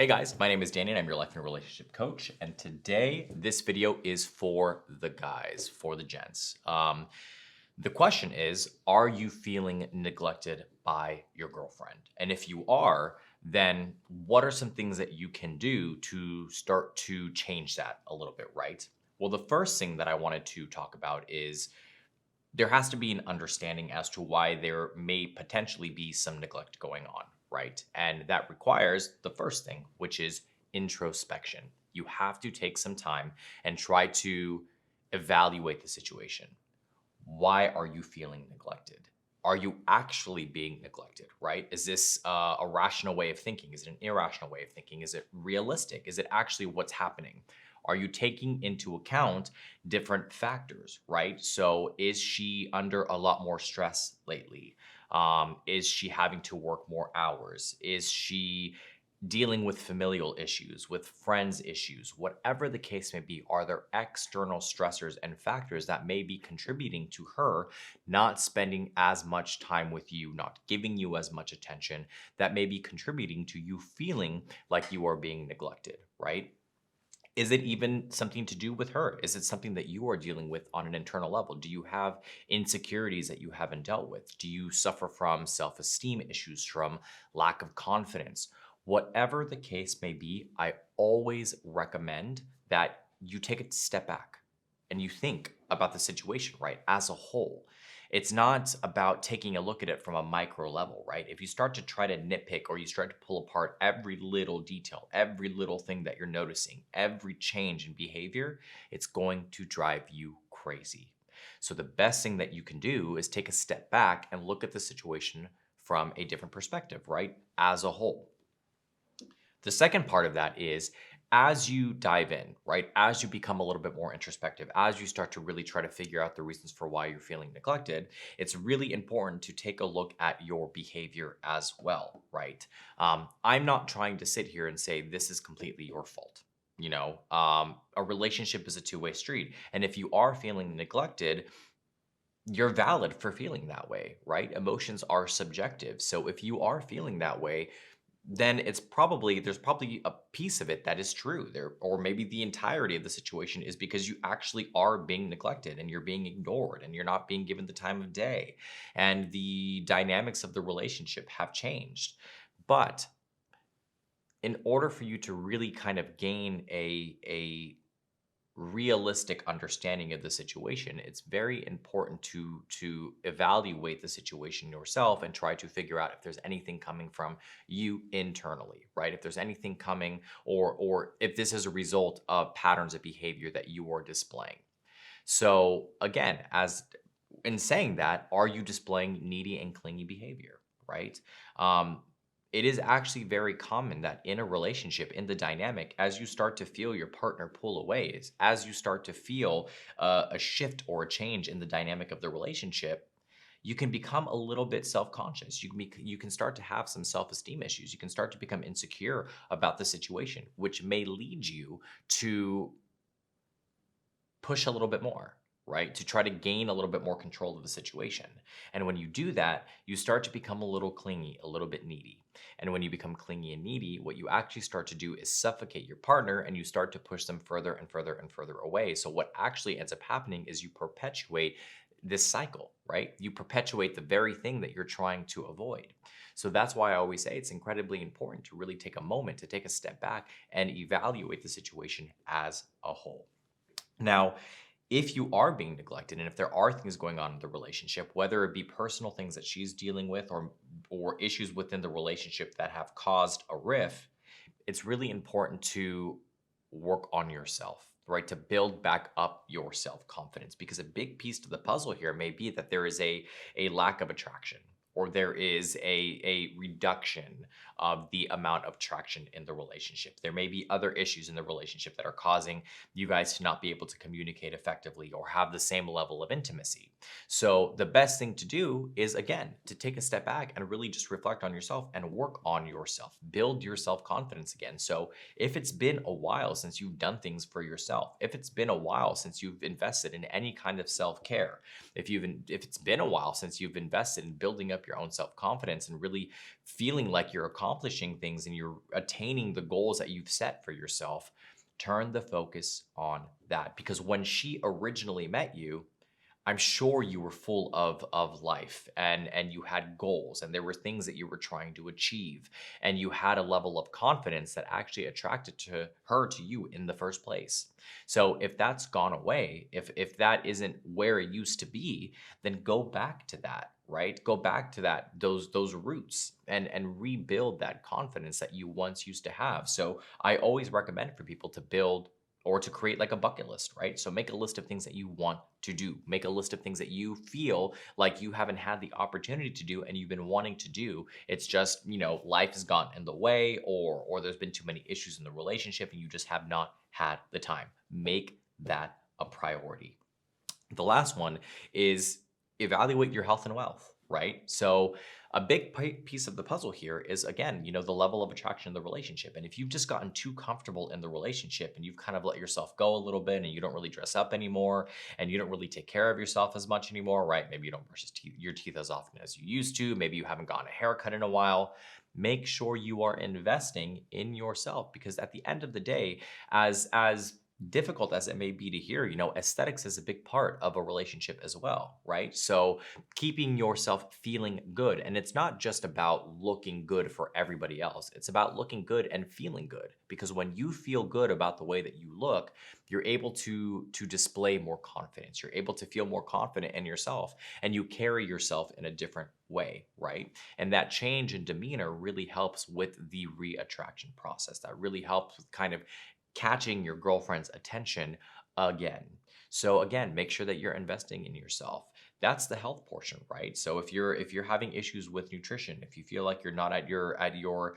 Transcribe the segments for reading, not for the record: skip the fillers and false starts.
Hey guys, my name is Danny and I'm your life and relationship coach. And today, this video is for the guys, for the gents. The question is, are you feeling neglected by your girlfriend? And if you are, then what are some things that you can do to start to change that a little bit, right? Well, the first thing that I wanted to talk about is there has to be an understanding as to why there may potentially be some neglect going on, right? And that requires the first thing, which is introspection. You have to take some time and try to evaluate the situation. Why are you feeling neglected? Are you actually being neglected, right? Is this a rational way of thinking? Is it an irrational way of thinking? Is it realistic? Is it actually what's happening? Are you taking into account different factors, right? So is she under a lot more stress lately? Is she having to work more hours? Is she dealing with familial issues, with friends issues, whatever the case may be? Are there external stressors and factors that may be contributing to her not spending as much time with you, not giving you as much attention, that may be contributing to you feeling like you are being neglected, right? Is it even something to do with her? Is it something that you are dealing with on an internal level? Do you have insecurities that you haven't dealt with? Do you suffer from self-esteem issues, from lack of confidence? Whatever the case may be, I always recommend that you take a step back and you think about the situation, right, as a whole. It's not about taking a look at it from a micro level, right? If you start to try to nitpick or you start to pull apart every little detail, every little thing that you're noticing, every change in behavior, it's going to drive you crazy. So the best thing that you can do is take a step back and look at the situation from a different perspective, right? As a whole. The second part of that is as you dive in, right? As you become a little bit more introspective, as you start to really try to figure out the reasons for why you're feeling neglected, it's really important to take a look at your behavior as well, right? I'm not trying to sit here and say this is completely your fault. A relationship is a two-way street. And if you are feeling neglected, you're valid for feeling that way, right? Emotions are subjective. So if you are feeling that way, then there's probably a piece of it that is true there, or maybe the entirety of the situation is because you actually are being neglected and you're being ignored and you're not being given the time of day and the dynamics of the relationship have changed. But in order for you to really kind of gain a realistic understanding of the situation, it's very important to evaluate the situation yourself and try to figure out if there's anything coming from you internally, right? If there's anything coming or if this is a result of patterns of behavior that you are displaying. So again, as in saying that, are you displaying needy and clingy behavior, right? It is actually very common that in a relationship, in the dynamic, as you start to feel your partner pull away, as you start to feel a shift or a change in the dynamic of the relationship, you can become a little bit self-conscious. You can start to have some self-esteem issues. You can start to become insecure about the situation, which may lead you to push a little bit more, right? To try to gain a little bit more control of the situation. And when you do that, you start to become a little clingy, a little bit needy. And when you become clingy and needy, what you actually start to do is suffocate your partner and you start to push them further and further and further away. So what actually ends up happening is you perpetuate this cycle, right? You perpetuate the very thing that you're trying to avoid. So that's why I always say it's incredibly important to really take a moment to take a step back and evaluate the situation as a whole. Now, if you are being neglected and if there are things going on in the relationship, whether it be personal things that she's dealing with or issues within the relationship that have caused a rift, it's really important to work on yourself, right? To build back up your self-confidence, because a big piece to the puzzle here may be that there is a lack of attraction, or there is a reduction of the amount of traction in the relationship. There may be other issues in the relationship that are causing you guys to not be able to communicate effectively or have the same level of intimacy. So the best thing to do is, again, to take a step back and really just reflect on yourself and work on yourself. Build your self-confidence again. So if it's been a while since you've done things for yourself, if it's been a while since you've invested in any kind of self-care, if it's been a while since you've invested in building up up your own self-confidence and really feeling like you're accomplishing things and you're attaining the goals that you've set for yourself, turn the focus on that. Because when she originally met you, I'm sure you were full of life and you had goals and there were things that you were trying to achieve and you had a level of confidence that actually attracted to her to you in the first place. So if that's gone away, if that isn't where it used to be, then go back to that, right? Go back to those roots and rebuild that confidence that you once used to have. So I always recommend for people to build or to create like a bucket list, right? So make a list of things that you want to do. Make a list of things that you feel like you haven't had the opportunity to do and you've been wanting to do. It's just, life has gotten in the way or there's been too many issues in the relationship and you just have not had the time. Make that a priority. The last one is evaluate your health and wealth, right? So a big piece of the puzzle here is, again, the level of attraction in the relationship. And if you've just gotten too comfortable in the relationship and you've kind of let yourself go a little bit and you don't really dress up anymore and you don't really take care of yourself as much anymore, right? Maybe you don't brush your teeth as often as you used to. Maybe you haven't gotten a haircut in a while. Make sure you are investing in yourself, because at the end of the day, as difficult as it may be to hear, aesthetics is a big part of a relationship as well, right? So keeping yourself feeling good. And it's not just about looking good for everybody else. It's about looking good and feeling good. Because when you feel good about the way that you look, you're able to display more confidence. You're able to feel more confident in yourself and you carry yourself in a different way, right? And that change in demeanor really helps with the re-attraction process. That really helps with kind of catching your girlfriend's attention again. So again, make sure that you're investing in yourself. That's the health portion, right? So if you're having issues with nutrition, if you feel like you're not at your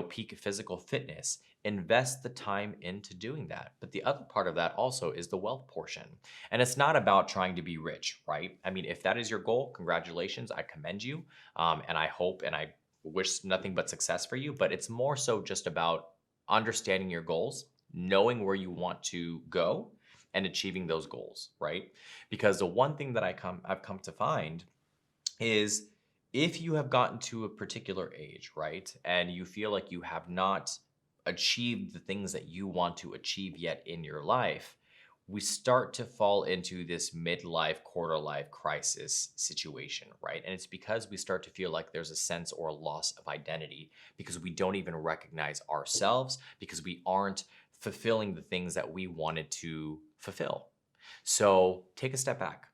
peak physical fitness, invest the time into doing that. But the other part of that also is the wealth portion. And it's not about trying to be rich, right? I mean, if that is your goal, congratulations, I commend you. And I hope and I wish nothing but success for you. But it's more so just about understanding your goals, knowing where you want to go and achieving those goals, right? Because the one thing that I've come to find is if you have gotten to a particular age, right, and you feel like you have not achieved the things that you want to achieve yet in your life, we start to fall into this midlife, quarter life crisis situation, right? And it's because we start to feel like there's a sense or a loss of identity because we don't even recognize ourselves because we aren't fulfilling the things that we wanted to fulfill. So take a step back,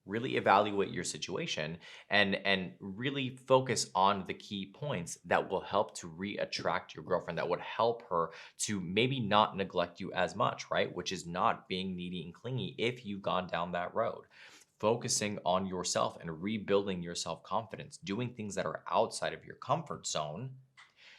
really evaluate your situation and really focus on the key points that will help to re-attract your girlfriend, that would help her to maybe not neglect you as much, right? Which is not being needy and clingy if you've gone down that road. Focusing on yourself and rebuilding your self-confidence, doing things that are outside of your comfort zone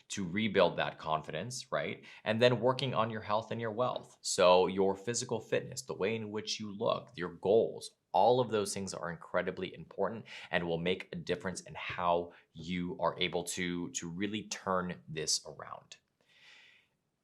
to rebuild that confidence, right? And then working on your health and your wealth. So your physical fitness, the way in which you look, your goals, all of those things are incredibly important and will make a difference in how you are able to really turn this around.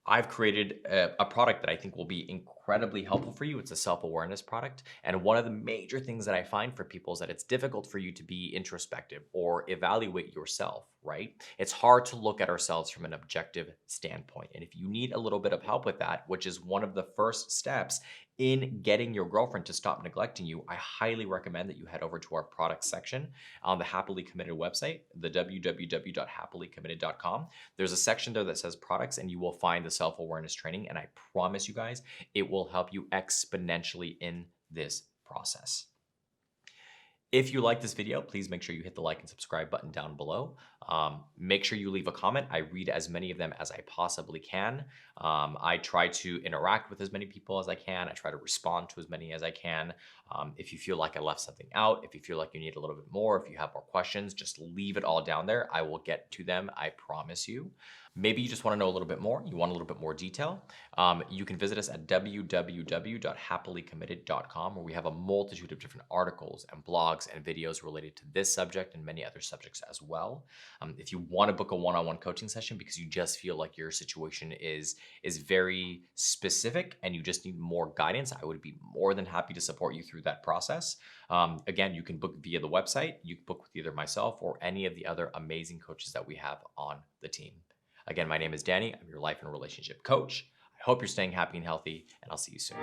I've created a product that I think will be incredibly helpful for you. It's a self-awareness product. And one of the major things that I find for people is that it's difficult for you to be introspective or evaluate yourself, right? It's hard to look at ourselves from an objective standpoint. And if you need a little bit of help with that, which is one of the first steps in getting your girlfriend to stop neglecting you, I highly recommend that you head over to our product section on the Happily Committed website, the www.happilycommitted.com. There's a section there that says products and you will find the self-awareness training. And I promise you guys, it will help you exponentially in this process. If you like this video, please make sure you hit the like and subscribe button down below. Make sure you leave a comment. I read as many of them as I possibly can. I try to interact with as many people as I can. I try to respond to as many as I can. If you feel like I left something out, if you feel like you need a little bit more, if you have more questions, just leave it all down there. I will get to them, I promise you. Maybe you just want to know a little bit more, you want a little bit more detail, you can visit us at www.happilycommitted.com, where we have a multitude of different articles and blogs and videos related to this subject and many other subjects as well. If you want to book a one-on-one coaching session because you just feel like your situation is very specific and you just need more guidance, I would be more than happy to support you through that process. Again, you can book via the website. You can book with either myself or any of the other amazing coaches that we have on the team. Again, my name is Danny. I'm your life and relationship coach. I hope you're staying happy and healthy, and I'll see you soon.